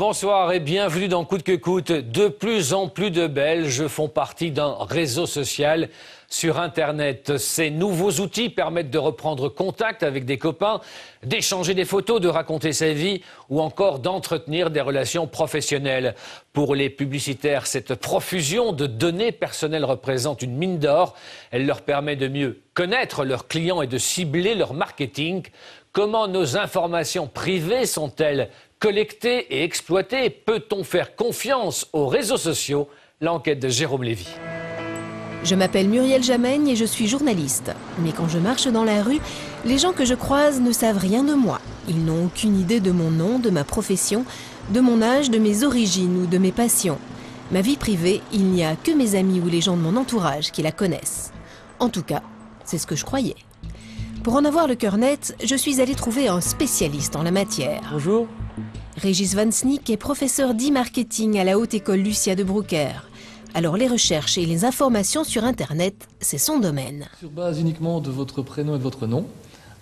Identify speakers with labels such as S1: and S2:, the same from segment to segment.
S1: bonsoir et bienvenue dans Coûte que coûte. De plus en plus de Belges font partie d'un réseau social sur Internet. Ces nouveaux outils permettent de reprendre contact avec des copains, d'échanger des photos, de raconter sa vie ou encore d'entretenir des relations professionnelles. Pour les publicitaires, cette profusion de données personnelles représente une mine d'or. Elle leur permet de mieux connaître leurs clients et de cibler leur marketing. Comment nos informations privées sont-elles collectées et exploitées? Peut-on faire confiance aux réseaux sociaux? L'enquête de Jérôme Lévy.
S2: Je m'appelle Muriel Jamaigne et je suis journaliste. Mais quand je marche dans la rue, les gens que je croise ne savent rien de moi. Ils n'ont aucune idée de mon nom, de ma profession, de mon âge, de mes origines ou de mes passions. Ma vie privée, il n'y a que mes amis ou les gens de mon entourage qui la connaissent. En tout cas, c'est ce que je croyais. Pour en avoir le cœur net, je suis allée trouver un spécialiste en la matière.
S3: Bonjour.
S2: Régis Van Snick est professeur d'e-marketing à la Haute École Lucia de Broucker. Alors les recherches et les informations sur Internet, c'est son domaine.
S3: Sur base uniquement de votre prénom et de votre nom,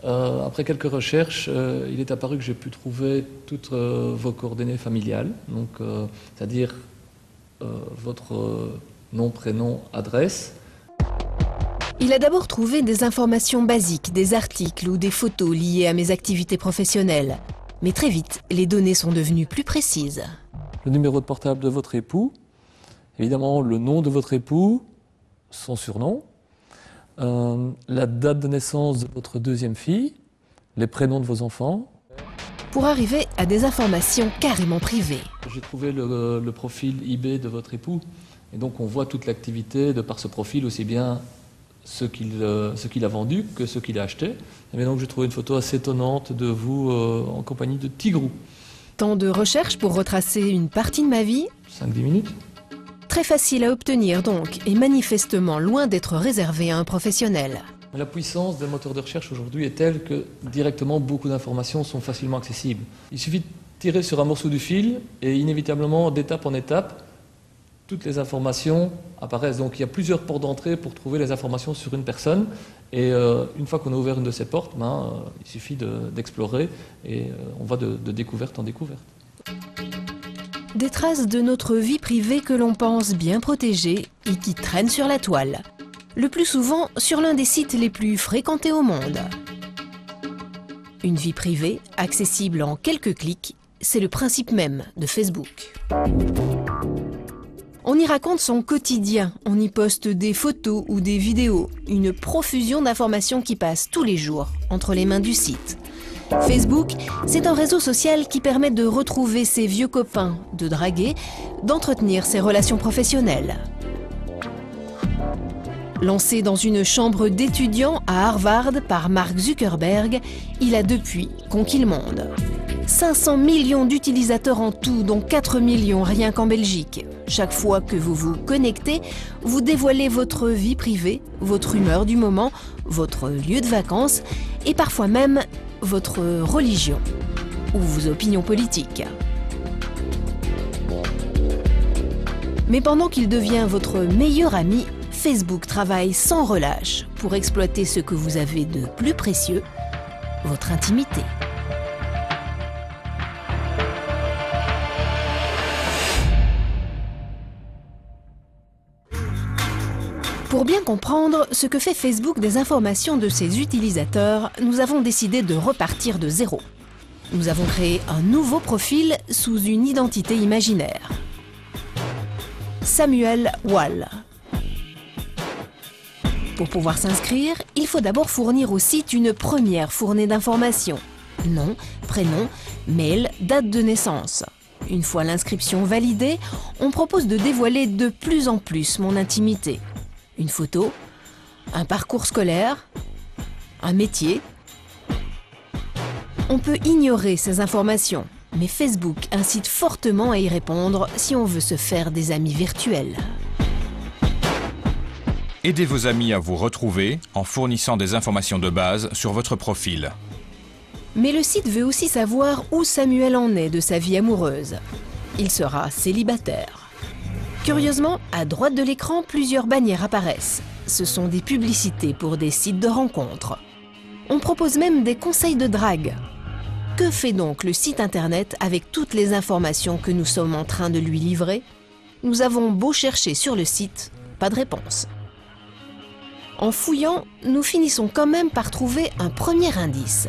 S3: après quelques recherches, il est apparu que j'ai pu trouver toutes vos coordonnées familiales, donc c'est-à-dire votre nom, prénom, adresse.
S2: Il a d'abord trouvé des informations basiques, des articles ou des photos liées à mes activités professionnelles. Mais très vite, les données sont devenues plus précises.
S3: Le numéro de portable de votre époux, évidemment le nom de votre époux, son surnom, la date de naissance de votre deuxième fille, les prénoms de vos enfants.
S2: Pour arriver à des informations carrément privées.
S3: J'ai trouvé le profil eBay de votre époux, et donc on voit toute l'activité de par ce profil, aussi bien ce qu'il a vendu que ce qu'il a acheté. Et bien donc j'ai trouvé une photo assez étonnante de vous en compagnie de Tigrou.
S2: Tant de recherches pour retracer une partie de ma vie.
S3: 5-10 minutes.
S2: Très facile à obtenir donc, et manifestement loin d'être réservé à un professionnel.
S3: La puissance des moteurs de recherche aujourd'hui est telle que directement beaucoup d'informations sont facilement accessibles. Il suffit de tirer sur un morceau du fil et inévitablement d'étape en étape, toutes les informations apparaissent. Donc il y a plusieurs portes d'entrée pour trouver les informations sur une personne. Et une fois qu'on a ouvert une de ces portes, il suffit d'explorer et on va de découverte en découverte.
S2: Des traces de notre vie privée que l'on pense bien protégées et qui traînent sur la toile. Le plus souvent sur l'un des sites les plus fréquentés au monde. Une vie privée, accessible en quelques clics, c'est le principe même de Facebook. On y raconte son quotidien, on y poste des photos ou des vidéos, une profusion d'informations qui passent tous les jours entre les mains du site. Facebook, c'est un réseau social qui permet de retrouver ses vieux copains, de draguer, d'entretenir ses relations professionnelles. Lancé dans une chambre d'étudiants à Harvard par Mark Zuckerberg, il a depuis conquis le monde. 500 millions d'utilisateurs en tout, dont 4 millions rien qu'en Belgique. Chaque fois que vous vous connectez, vous dévoilez votre vie privée, votre humeur du moment, votre lieu de vacances et parfois même votre religion ou vos opinions politiques. Mais pendant qu'il devient votre meilleur ami, Facebook travaille sans relâche pour exploiter ce que vous avez de plus précieux, votre intimité. Pour bien comprendre ce que fait Facebook des informations de ses utilisateurs, nous avons décidé de repartir de zéro. Nous avons créé un nouveau profil sous une identité imaginaire. Samuel Wall. Pour pouvoir s'inscrire, il faut d'abord fournir au site une première fournée d'informations. Nom, prénom, mail, date de naissance. Une fois l'inscription validée, on propose de dévoiler de plus en plus mon intimité. Une photo, un parcours scolaire, un métier. On peut ignorer ces informations, mais Facebook incite fortement à y répondre si on veut se faire des amis virtuels.
S4: Aidez vos amis à vous retrouver en fournissant des informations de base sur votre profil.
S2: Mais le site veut aussi savoir où Samuel en est de sa vie amoureuse. Il sera célibataire. Curieusement, à droite de l'écran, plusieurs bannières apparaissent. Ce sont des publicités pour des sites de rencontres. On propose même des conseils de drague. Que fait donc le site internet avec toutes les informations que nous sommes en train de lui livrer? Nous avons beau chercher sur le site, pas de réponse. En fouillant, nous finissons quand même par trouver un premier indice.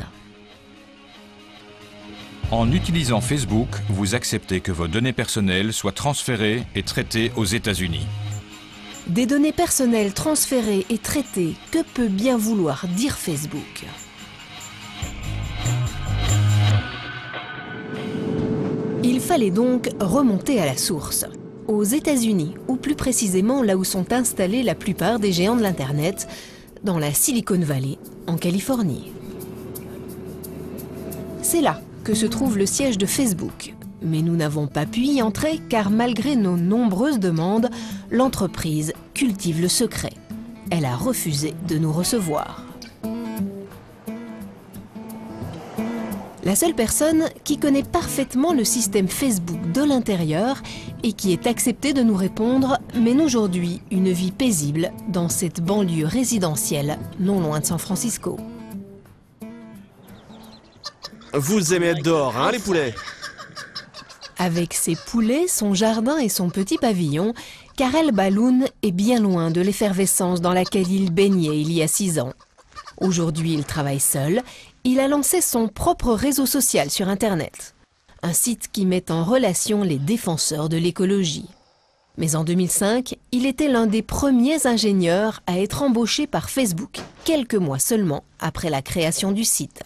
S4: En utilisant Facebook, vous acceptez que vos données personnelles soient transférées et traitées aux États-Unis.
S2: Des données personnelles transférées et traitées, que peut bien vouloir dire Facebook? Il fallait donc remonter à la source. Aux États-Unis, ou plus précisément là où sont installés la plupart des géants de l'Internet, dans la Silicon Valley, en Californie. C'est là que se trouve le siège de Facebook. Mais nous n'avons pas pu y entrer car malgré nos nombreuses demandes, l'entreprise cultive le secret. Elle a refusé de nous recevoir. La seule personne qui connaît parfaitement le système Facebook de l'intérieur et qui est acceptée de nous répondre mène aujourd'hui une vie paisible dans cette banlieue résidentielle non loin de San Francisco.
S5: Vous aimez être dehors, hein, les poulets?
S2: Avec ses poulets, son jardin et son petit pavillon, Karel Balloun est bien loin de l'effervescence dans laquelle il baignait il y a 6 ans. Aujourd'hui, il travaille seul. Il a lancé son propre réseau social sur Internet. Un site qui met en relation les défenseurs de l'écologie. Mais en 2005, il était l'un des premiers ingénieurs à être embauché par Facebook, quelques mois seulement après la création du site.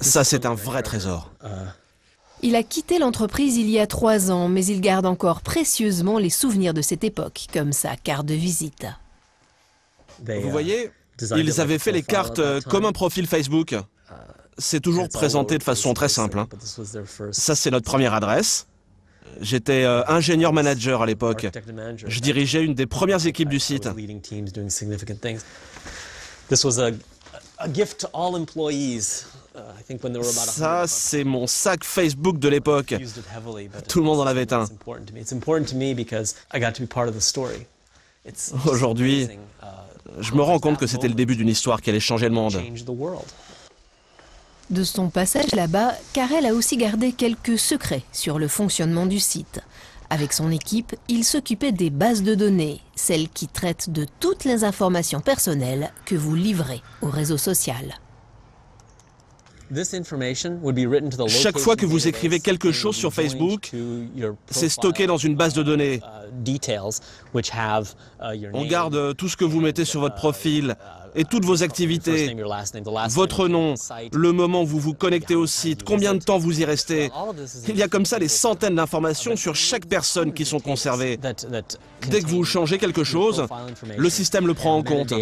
S5: Ça, c'est un vrai trésor.
S2: Il a quitté l'entreprise il y a 3 ans, mais il garde encore précieusement les souvenirs de cette époque, comme sa carte de visite.
S5: Vous voyez, ils avaient fait les cartes comme un profil Facebook. C'est toujours présenté de façon très simple, hein. Ça, c'est notre première adresse. J'étais ingénieur manager à l'époque. Je dirigeais une des premières équipes du site. Ça, c'est mon sac Facebook de l'époque. Tout le monde en avait un. Aujourd'hui, je me rends compte que c'était le début d'une histoire qui allait changer le monde.
S2: De son passage là-bas, Karel a aussi gardé quelques secrets sur le fonctionnement du site. Avec son équipe, il s'occupait des bases de données, celles qui traitent de toutes les informations personnelles que vous livrez au réseau social.
S5: Chaque fois que vous écrivez quelque chose sur Facebook, c'est stocké dans une base de données. On garde tout ce que vous mettez sur votre profil et toutes vos activités, votre nom, le moment où vous vous connectez au site, combien de temps vous y restez. Il y a comme ça des centaines d'informations sur chaque personne qui sont conservées. Dès que vous changez quelque chose, le système le prend en compte.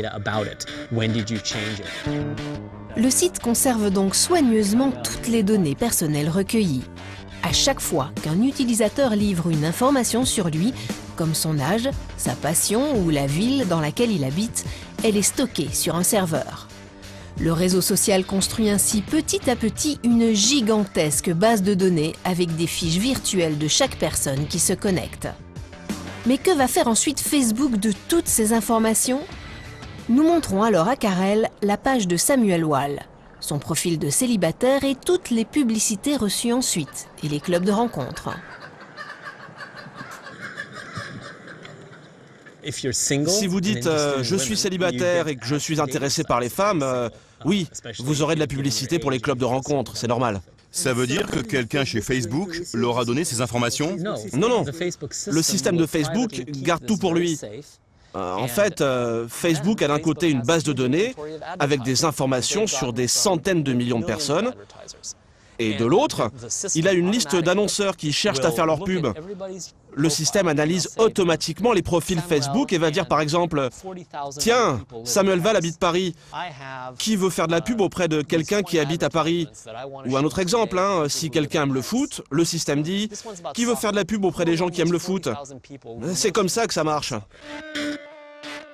S2: Le site conserve donc soigneusement toutes les données personnelles recueillies. À chaque fois qu'un utilisateur livre une information sur lui, comme son âge, sa passion ou la ville dans laquelle il habite, elle est stockée sur un serveur. Le réseau social construit ainsi petit à petit une gigantesque base de données avec des fiches virtuelles de chaque personne qui se connecte. Mais que va faire ensuite Facebook de toutes ces informations ? Nous montrons alors à Karel la page de Samuel Wall, son profil de célibataire et toutes les publicités reçues ensuite, et les clubs de rencontres.
S5: Si vous dites « je suis célibataire et que je suis intéressé par les femmes », oui, vous aurez de la publicité pour les clubs de rencontres, c'est normal.
S6: Ça veut dire que quelqu'un chez Facebook leur a donné ces informations?
S5: Non, non. Le système de Facebook garde tout pour lui. En fait, Facebook a d'un côté une base de données avec des informations sur des centaines de millions de personnes. Et de l'autre, il a une liste d'annonceurs qui cherchent à faire leur pub. Le système analyse automatiquement les profils Facebook et va dire par exemple « Tiens, Samuel Wall habite Paris. Qui veut faire de la pub auprès de quelqu'un qui habite à Paris ?» Ou un autre exemple, hein, si quelqu'un aime le foot, le système dit « Qui veut faire de la pub auprès des gens qui aiment le foot ?» C'est comme ça que ça marche.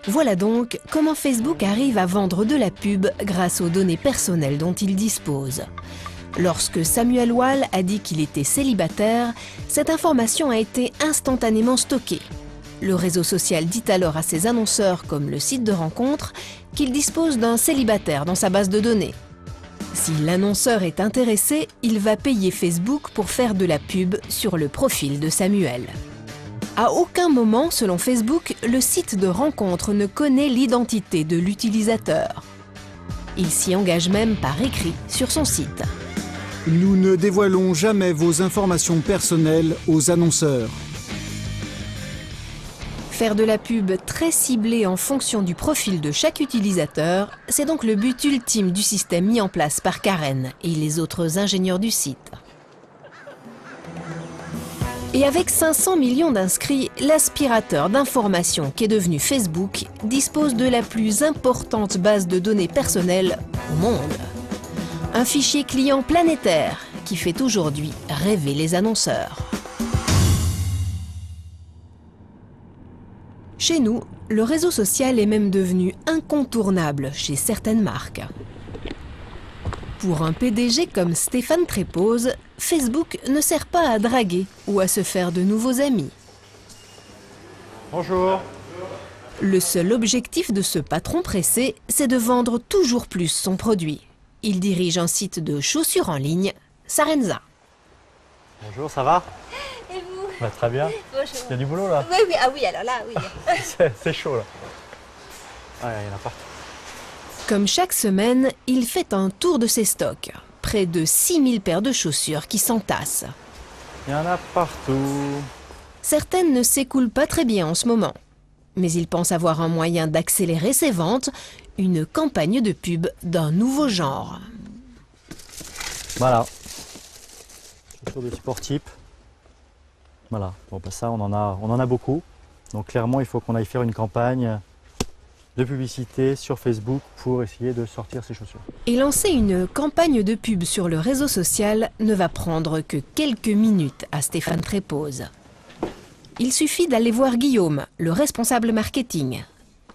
S2: Voilà donc comment Facebook arrive à vendre de la pub grâce aux données personnelles dont il dispose. Lorsque Samuel Wall a dit qu'il était célibataire, cette information a été instantanément stockée. Le réseau social dit alors à ses annonceurs, comme le site de rencontre, qu'il dispose d'un célibataire dans sa base de données. Si l'annonceur est intéressé, il va payer Facebook pour faire de la pub sur le profil de Samuel. À aucun moment, selon Facebook, le site de rencontre ne connaît l'identité de l'utilisateur. Il s'y engage même par écrit sur son site.
S7: Nous ne dévoilons jamais vos informations personnelles aux annonceurs.
S2: Faire de la pub très ciblée en fonction du profil de chaque utilisateur, c'est donc le but ultime du système mis en place par Karen et les autres ingénieurs du site. Et avec 500 millions d'inscrits, l'aspirateur d'informations qu'est devenu Facebook dispose de la plus importante base de données personnelles au monde. Un fichier client planétaire qui fait aujourd'hui rêver les annonceurs. Chez nous, le réseau social est même devenu incontournable chez certaines marques. Pour un PDG comme Stéphane Trépoz, Facebook ne sert pas à draguer ou à se faire de nouveaux amis.
S8: Bonjour.
S2: Le seul objectif de ce patron pressé, c'est de vendre toujours plus son produit. Il dirige un site de chaussures en ligne, Sarenza.
S8: Bonjour, ça va?
S9: Et vous?
S8: Bah, très bien.
S9: Bonjour.
S8: Il y a du boulot là?
S9: Oui, oui, ah oui, alors là, oui.
S8: C'est chaud là. Ouais, il y en a partout.
S2: Comme chaque semaine, il fait un tour de ses stocks. Près de 6000 paires de chaussures qui s'entassent.
S8: Il y en a partout.
S2: Certaines ne s'écoulent pas très bien en ce moment. Mais il pense avoir un moyen d'accélérer ses ventes, une campagne de pub d'un nouveau genre.
S8: Voilà. Chaussures de sport type. Voilà. Bon, bah ça, on en a beaucoup. Donc clairement, il faut qu'on aille faire une campagne de publicité sur Facebook pour essayer de sortir ces chaussures.
S2: Et lancer une campagne de pub sur le réseau social ne va prendre que quelques minutes à Stéphane Trépoz. Il suffit d'aller voir Guillaume, le responsable marketing,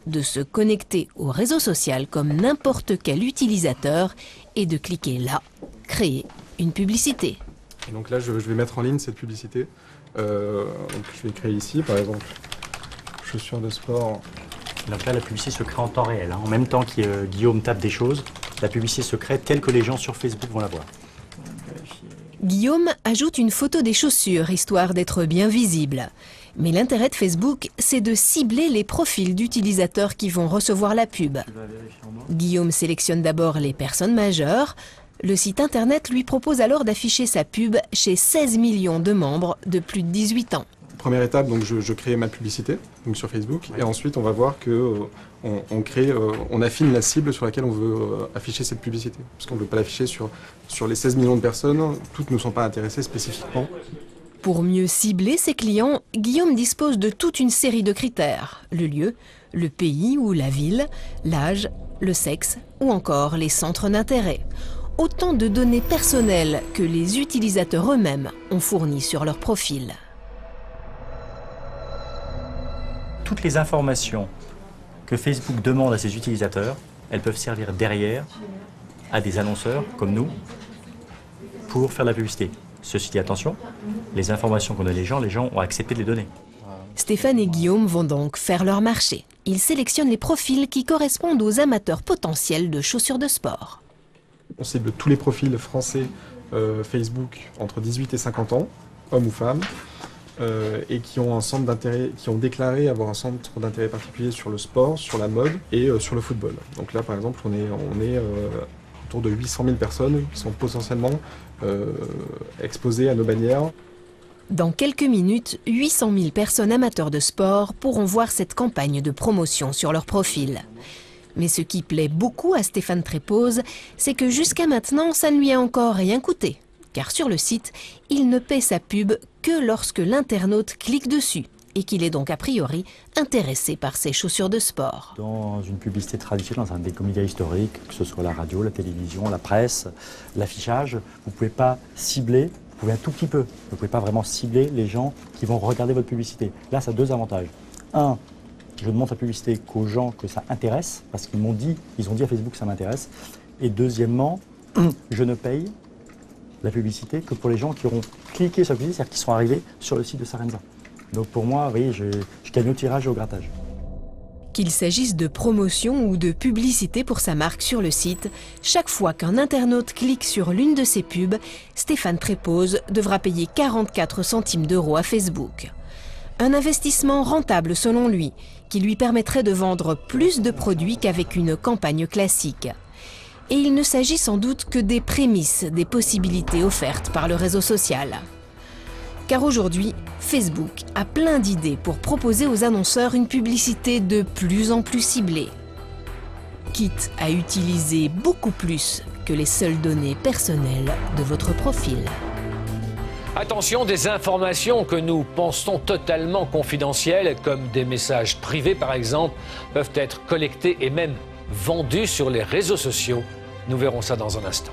S2: de se connecter au réseau social comme n'importe quel utilisateur et de cliquer là, créer une publicité.
S10: Et donc là, je vais mettre en ligne cette publicité. Donc je vais créer ici, par exemple, chaussures de sport.
S8: Donc là, la publicité se crée en temps réel. En même temps que Guillaume tape des choses, la publicité se crée telle que les gens sur Facebook vont la voir.
S2: Guillaume ajoute une photo des chaussures, histoire d'être bien visible. Mais l'intérêt de Facebook, c'est de cibler les profils d'utilisateurs qui vont recevoir la pub. Guillaume sélectionne d'abord les personnes majeures. Le site internet lui propose alors d'afficher sa pub chez 16 millions de membres de plus de 18 ans.
S10: Première étape, donc je crée ma publicité donc sur Facebook, et ensuite on va voir que on affine la cible sur laquelle on veut afficher cette publicité, parce qu'on ne veut pas l'afficher sur les 16 millions de personnes. Toutes ne sont pas intéressées spécifiquement.
S2: Pour mieux cibler ses clients, Guillaume dispose de toute une série de critères. Le lieu, le pays ou la ville, l'âge, le sexe ou encore les centres d'intérêt. Autant de données personnelles que les utilisateurs eux-mêmes ont fournies sur leur profil.
S8: Toutes les informations que Facebook demande à ses utilisateurs, elles peuvent servir derrière à des annonceurs comme nous pour faire de la publicité. Ceci dit, attention, les informations qu'on donne les gens ont accepté de les donner.
S2: Stéphane et Guillaume vont donc faire leur marché. Ils sélectionnent les profils qui correspondent aux amateurs potentiels de chaussures de sport.
S10: On cible tous les profils français Facebook entre 18 et 50 ans, hommes ou femmes, et qui ont un centre d'intérêt, qui ont déclaré avoir un centre d'intérêt particulier sur le sport, sur la mode et sur le football. Donc là, par exemple, on est autour de 800 000 personnes qui sont potentiellement exposées à nos bannières.
S2: Dans quelques minutes, 800 000 personnes amateurs de sport pourront voir cette campagne de promotion sur leur profil. Mais ce qui plaît beaucoup à Stéphane Trépoz, c'est que jusqu'à maintenant, ça ne lui a encore rien coûté. Car sur le site, il ne paie sa pub que lorsque l'internaute clique dessus et qu'il est donc a priori intéressé par ses chaussures de sport.
S8: Dans une publicité traditionnelle, dans un des médias historiques, que ce soit la radio, la télévision, la presse, l'affichage, vous ne pouvez pas cibler, vous pouvez un tout petit peu, vous ne pouvez pas vraiment cibler les gens qui vont regarder votre publicité. Là, ça a deux avantages. Un, je ne montre la publicité qu'aux gens que ça intéresse, parce qu'ils ont dit à Facebook que ça m'intéresse. Et deuxièmement, je ne paye la publicité que pour les gens qui auront cliqué sur la publicité, c'est-à-dire qui sont arrivés sur le site de Sarenza. Donc pour moi, oui, je gagne au tirage et au grattage.
S2: Qu'il s'agisse de promotion ou de publicité pour sa marque sur le site, chaque fois qu'un internaute clique sur l'une de ses pubs, Stéphane Trépoz devra payer 44 centimes d'euros à Facebook. Un investissement rentable selon lui, qui lui permettrait de vendre plus de produits qu'avec une campagne classique. Et il ne s'agit sans doute que des prémices des possibilités offertes par le réseau social. Car aujourd'hui, Facebook a plein d'idées pour proposer aux annonceurs une publicité de plus en plus ciblée. Quitte à utiliser beaucoup plus que les seules données personnelles de votre profil.
S1: Attention, des informations que nous pensons totalement confidentielles, comme des messages privés par exemple, peuvent être collectées et même vendues sur les réseaux sociaux. Nous verrons ça dans un instant.